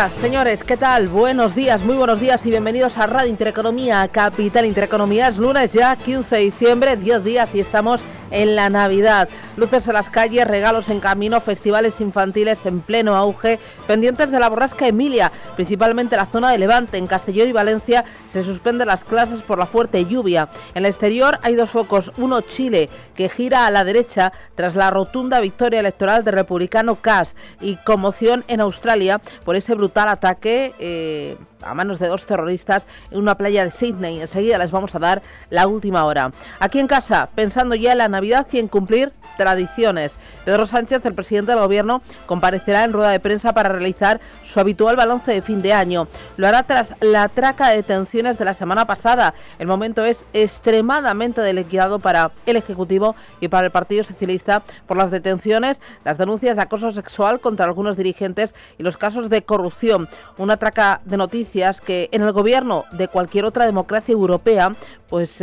Señores, ¿qué tal? Buenos días, muy buenos días y bienvenidos a Radio Intereconomía, Capital Intereconomía. Es lunes ya, 15 de diciembre, 10 días y estamos en la Navidad. Luces en las calles, regalos en camino, festivales infantiles en pleno auge, pendientes de la borrasca Emilia, principalmente la zona de Levante. En Castellón y Valencia se suspenden las clases por la fuerte lluvia. En el exterior hay dos focos, uno Chile, que gira a la derecha tras la rotunda victoria electoral del republicano Kass, y conmoción en Australia por ese brutal ataque a manos de dos terroristas en una playa de Sydney. Enseguida les vamos a dar la última hora. Aquí en casa, pensando ya en la Navidad y en cumplir tradiciones. Pedro Sánchez, el presidente del Gobierno, comparecerá en rueda de prensa para realizar su habitual balance de fin de año. Lo hará tras la traca de detenciones de la semana pasada. El momento es extremadamente delicado para el Ejecutivo y para el Partido Socialista por las detenciones, las denuncias de acoso sexual contra algunos dirigentes y los casos de corrupción. Una traca de noticias que en el gobierno de cualquier otra democracia europea pues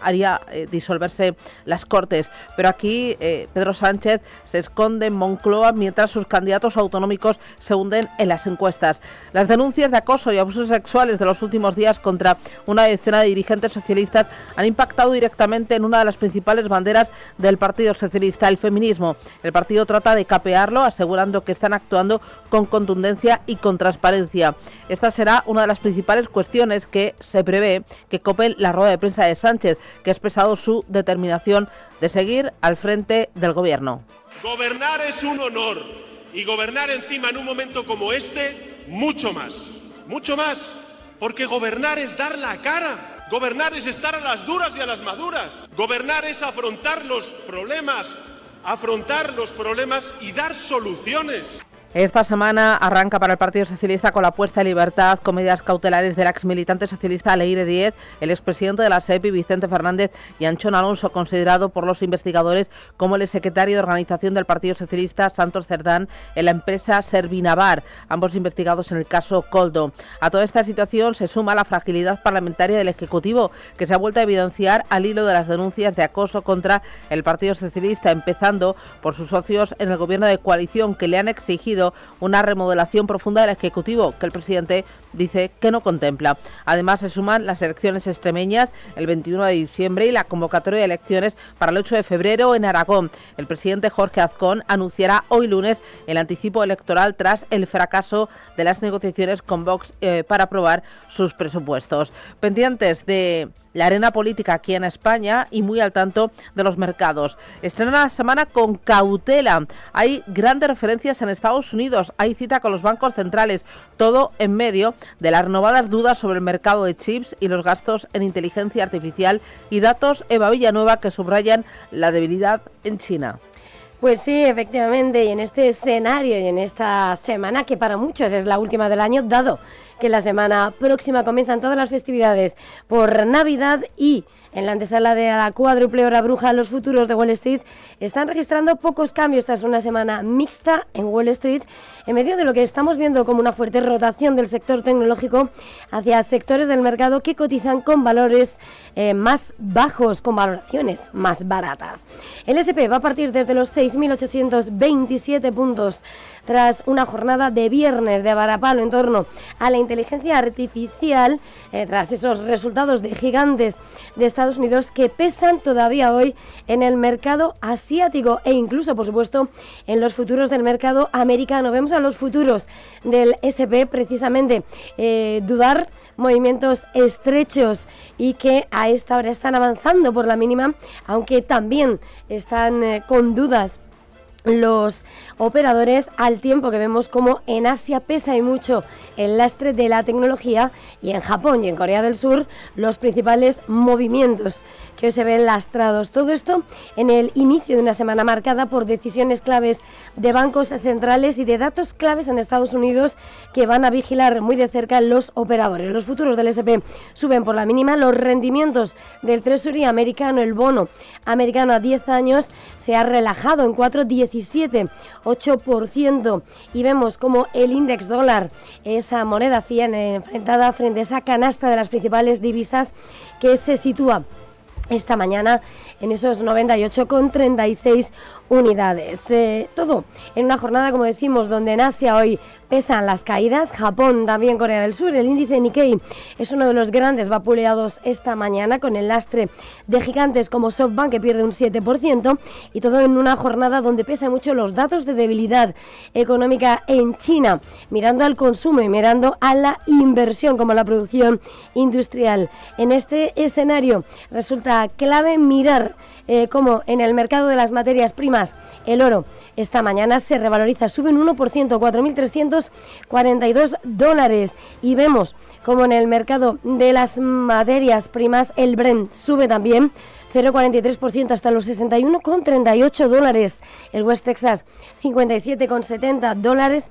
haría disolverse las Cortes. Pero aquí Pedro Sánchez se esconde en Moncloa mientras sus candidatos autonómicos se hunden en las encuestas. Las denuncias de acoso y abusos sexuales de los últimos días contra una decena de dirigentes socialistas han impactado directamente en una de las principales banderas del Partido Socialista, el feminismo. El partido trata de capearlo, asegurando que están actuando con contundencia y con transparencia. Esta será una de las principales cuestiones que se prevé que copen la rueda de prensa de Sánchez, que ha expresado su determinación de seguir al frente del gobierno. Gobernar es un honor y gobernar encima en un momento como este, mucho más, porque gobernar es dar la cara, gobernar es estar a las duras y a las maduras, gobernar es afrontar los problemas y dar soluciones. Esta semana arranca para el Partido Socialista con la puesta en libertad con medidas cautelares del exmilitante socialista Leire Díez, el expresidente de la SEPI Vicente Fernández y Anchón Alonso, considerado por los investigadores como el exsecretario de organización del Partido Socialista Santos Cerdán en la empresa Servinavar, ambos investigados en el caso Coldo. A toda esta situación se suma la fragilidad parlamentaria del Ejecutivo, que se ha vuelto a evidenciar al hilo de las denuncias de acoso contra el Partido Socialista, empezando por sus socios en el gobierno de coalición, que le han exigido una remodelación profunda del Ejecutivo, que el presidente dice que no contempla. Además, se suman las elecciones extremeñas el 21 de diciembre y la convocatoria de elecciones para el 8 de febrero en Aragón. El presidente Jorge Azcón anunciará hoy lunes el anticipo electoral tras el fracaso de las negociaciones con Vox para aprobar sus presupuestos. Pendientes de la arena política aquí en España y muy al tanto de los mercados. Estrena la semana con cautela. Hay grandes referencias en Estados Unidos. Hay cita con los bancos centrales. Todo en medio de las renovadas dudas sobre el mercado de chips y los gastos en inteligencia artificial y datos Eva Villanueva que subrayan la debilidad en China. Pues sí, efectivamente, y en este escenario y en esta semana, que para muchos es la última del año, dado que la semana próxima comienzan todas las festividades por Navidad y en la antesala de la cuádruple hora bruja, los futuros de Wall Street están registrando pocos cambios tras una semana mixta en Wall Street, en medio de lo que estamos viendo como una fuerte rotación del sector tecnológico hacia sectores del mercado que cotizan con valores más bajos, con valoraciones más baratas. El S&P va a partir desde los 6.827 puntos tras una jornada de viernes de varapalo en torno a la inteligencia artificial, tras esos resultados de gigantes de Estados Unidos que pesan todavía hoy en el mercado asiático e incluso, por supuesto, en los futuros del mercado americano. Vemos a los futuros del S&P precisamente dudar, movimientos estrechos y que a esta hora están avanzando por la mínima, aunque también están con dudas los operadores, al tiempo que vemos como en Asia pesa y mucho el lastre de la tecnología y en Japón y en Corea del Sur los principales movimientos que hoy se ven lastrados. Todo esto en el inicio de una semana marcada por decisiones claves de bancos centrales y de datos claves en Estados Unidos que van a vigilar muy de cerca los operadores. Los futuros del S&P suben por la mínima, los rendimientos del Treasury americano, el bono americano a 10 años, se ha relajado en 4,17,8% y vemos como el índice dólar, esa moneda fiat enfrentada frente a esa canasta de las principales divisas, que se sitúa esta mañana en esos 98,36 unidades. Todo en una jornada, como decimos, donde en Asia hoy pesan las caídas. Japón, también Corea del Sur. El índice Nikkei es uno de los grandes vapuleados esta mañana, con el lastre de gigantes como SoftBank, que pierde un 7%, y todo en una jornada donde pesan mucho los datos de debilidad económica en China, mirando al consumo y mirando a la inversión, como la producción industrial. En este escenario resulta clave mirar cómo en el mercado de las materias primas el oro esta mañana se revaloriza, sube un 1%, $4.342, y vemos como en el mercado de las materias primas el Brent sube también 0,43% hasta los $61,38, el West Texas $57,70,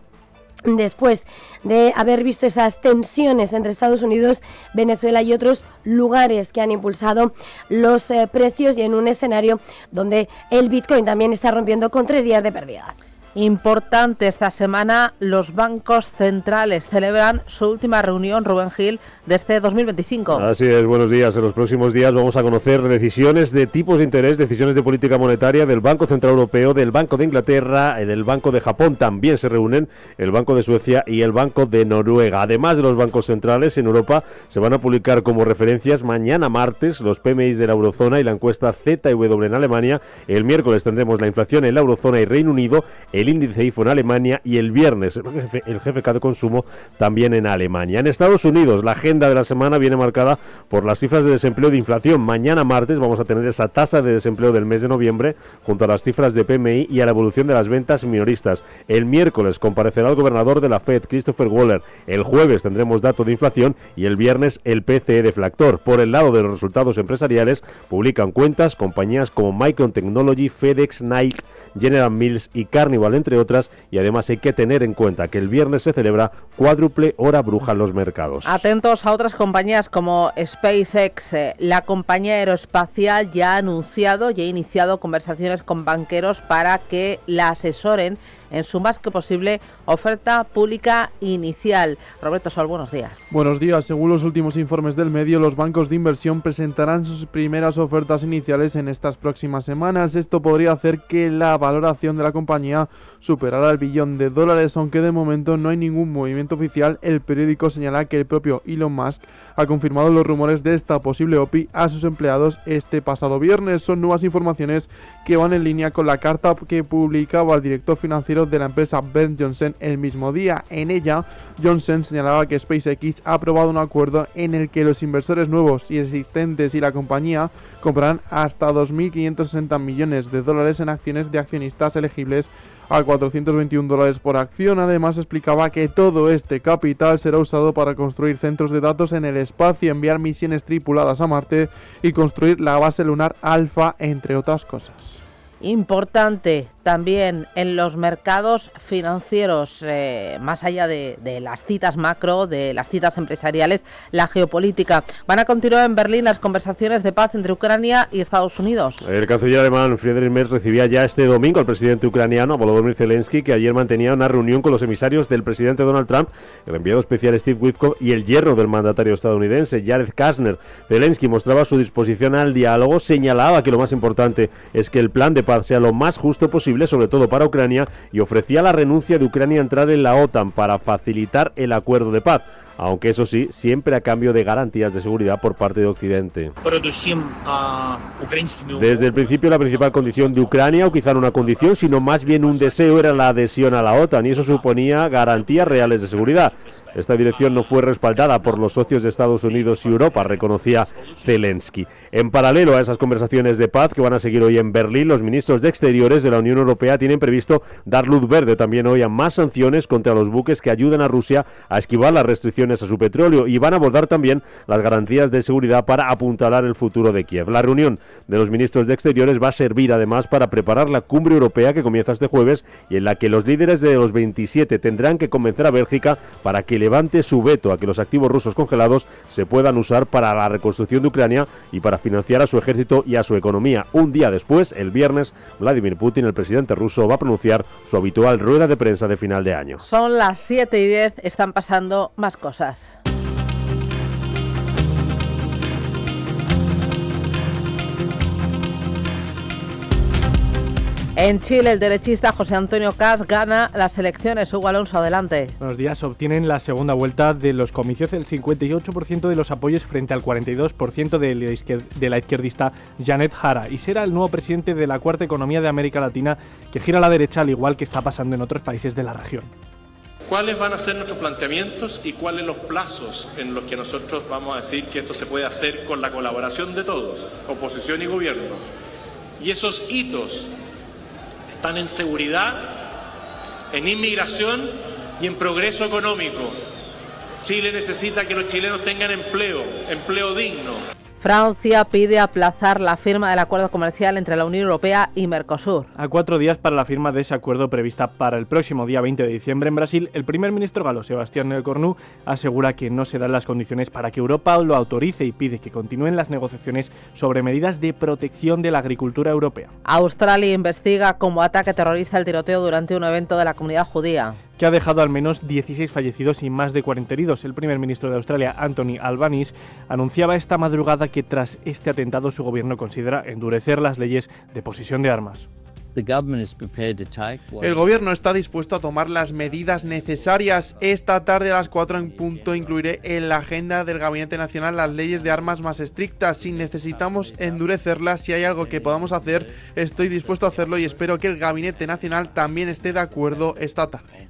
después de haber visto esas tensiones entre Estados Unidos, Venezuela y otros lugares que han impulsado los precios, y en un escenario donde el Bitcoin también está rompiendo con 3 días de pérdidas. Importante esta semana, los bancos centrales celebran su última reunión, Rubén Gil, de este 2025. Así es, buenos días. En los próximos días vamos a conocer decisiones de tipos de interés, decisiones de política monetaria del Banco Central Europeo, del Banco de Inglaterra, del Banco de Japón. También se reúnen el Banco de Suecia y el Banco de Noruega. Además de los bancos centrales, en Europa se van a publicar como referencias mañana martes los PMI de la eurozona y la encuesta ZEW en Alemania. El miércoles tendremos la inflación en la eurozona y Reino Unido, el índice IFO en Alemania, y el viernes el GFK de consumo también en Alemania. En Estados Unidos, la agenda de la semana viene marcada por las cifras de desempleo de inflación. Mañana martes vamos a tener esa tasa de desempleo del mes de noviembre junto a las cifras de PMI y a la evolución de las ventas minoristas. El miércoles comparecerá el gobernador de la Fed, Christopher Waller. El jueves tendremos dato de inflación y el viernes el PCE deflactor. Por el lado de los resultados empresariales, publican cuentas compañías como Micron Technology, FedEx, Nike, General Mills y Carnival, entre otras, y además hay que tener en cuenta que el viernes se celebra cuádruple hora bruja en los mercados. Atentos a otras compañías como SpaceX. La compañía aeroespacial ya ha anunciado y ha iniciado conversaciones con banqueros para que la asesoren en su más que posible oferta pública inicial. Roberto Sol, buenos días. Buenos días. Según los últimos informes del medio, los bancos de inversión presentarán sus primeras ofertas iniciales en estas próximas semanas. Esto podría hacer que la valoración de la compañía superara el $1 billón, aunque de momento no hay ningún movimiento oficial. El periódico señala que el propio Elon Musk ha confirmado los rumores de esta posible OPI a sus empleados este pasado viernes. Son nuevas informaciones que van en línea con la carta que publicaba el director financiero de la empresa Ben Johnson el mismo día. En ella, Johnson señalaba que SpaceX ha aprobado un acuerdo en el que los inversores nuevos y existentes y la compañía comprarán hasta $2.560 millones en acciones de accionistas elegibles a $421 por acción. Además, explicaba que todo este capital será usado para construir centros de datos en el espacio, enviar misiones tripuladas a Marte y construir la base lunar Alpha, entre otras cosas. Importante también en los mercados financieros, más allá de las citas macro, de las citas empresariales, la geopolítica. Van a continuar en Berlín las conversaciones de paz entre Ucrania y Estados Unidos. El canciller alemán Friedrich Merz recibía ya este domingo al presidente ucraniano Volodymyr Zelensky, que ayer mantenía una reunión con los emisarios del presidente Donald Trump, el enviado especial Steve Witkoff y el yerno del mandatario estadounidense Jared Kushner. Zelensky mostraba su disposición al diálogo, señalaba que lo más importante es que el plan de paz sea lo más justo posible, sobre todo para Ucrania, y ofrecía la renuncia de Ucrania a entrar en la OTAN para facilitar el acuerdo de paz, aunque eso sí, siempre a cambio de garantías de seguridad por parte de Occidente. Desde el principio la principal condición de Ucrania, o quizá no una condición, sino más bien un deseo, era la adhesión a la OTAN, y eso suponía garantías reales de seguridad. Esta dirección no fue respaldada por los socios de Estados Unidos y Europa, reconocía Zelensky. En paralelo a esas conversaciones de paz que van a seguir hoy en Berlín, los ministros de Exteriores de la Unión Europea tienen previsto dar luz verde también hoy a más sanciones contra los buques que ayudan a Rusia a esquivar las restricciones a su petróleo, y van a abordar también las garantías de seguridad para apuntalar el futuro de Kiev. La reunión de los ministros de Exteriores va a servir además para preparar la cumbre europea que comienza este jueves, y en la que los líderes de los 27 tendrán que convencer a Bélgica para que levante su veto a que los activos rusos congelados se puedan usar para la reconstrucción de Ucrania y para financiar a su ejército y a su economía. Un día después, el viernes, Vladimir Putin, el presidente ruso, va a pronunciar su habitual rueda de prensa de final de año. Son las 7:10, están pasando más cosas. En Chile, el derechista José Antonio Kast gana las elecciones. Hugo Alonso, adelante. Buenos días. Obtienen la segunda vuelta de los comicios el 58% de los apoyos frente al 42% de la izquierdista Janet Jara, y será el nuevo presidente de la cuarta economía de América Latina, que gira a la derecha al igual que está pasando en otros países de la región. ¿Cuáles van a ser nuestros planteamientos y cuáles los plazos en los que nosotros vamos a decir que esto se puede hacer con la colaboración de todos, oposición y gobierno? Y esos hitos están en seguridad, en inmigración y en progreso económico. Chile necesita que los chilenos tengan empleo digno. Francia pide aplazar la firma del acuerdo comercial entre la Unión Europea y Mercosur. A 4 días para la firma de ese acuerdo prevista para el próximo día 20 de diciembre en Brasil, el primer ministro galo Sebastián Lecornu asegura que no se dan las condiciones para que Europa lo autorice y pide que continúen las negociaciones sobre medidas de protección de la agricultura europea. Australia investiga como ataque terrorista el tiroteo durante un evento de la comunidad judía, que ha dejado al menos 16 fallecidos y más de 40 heridos. El primer ministro de Australia, Anthony Albanese, anunciaba esta madrugada que tras este atentado su gobierno considera endurecer las leyes de posesión de armas. El gobierno está dispuesto a tomar las medidas necesarias. Esta tarde a las 4 en punto incluiré en la agenda del Gabinete Nacional las leyes de armas más estrictas. Si necesitamos endurecerlas, si hay algo que podamos hacer, estoy dispuesto a hacerlo y espero que el Gabinete Nacional también esté de acuerdo esta tarde.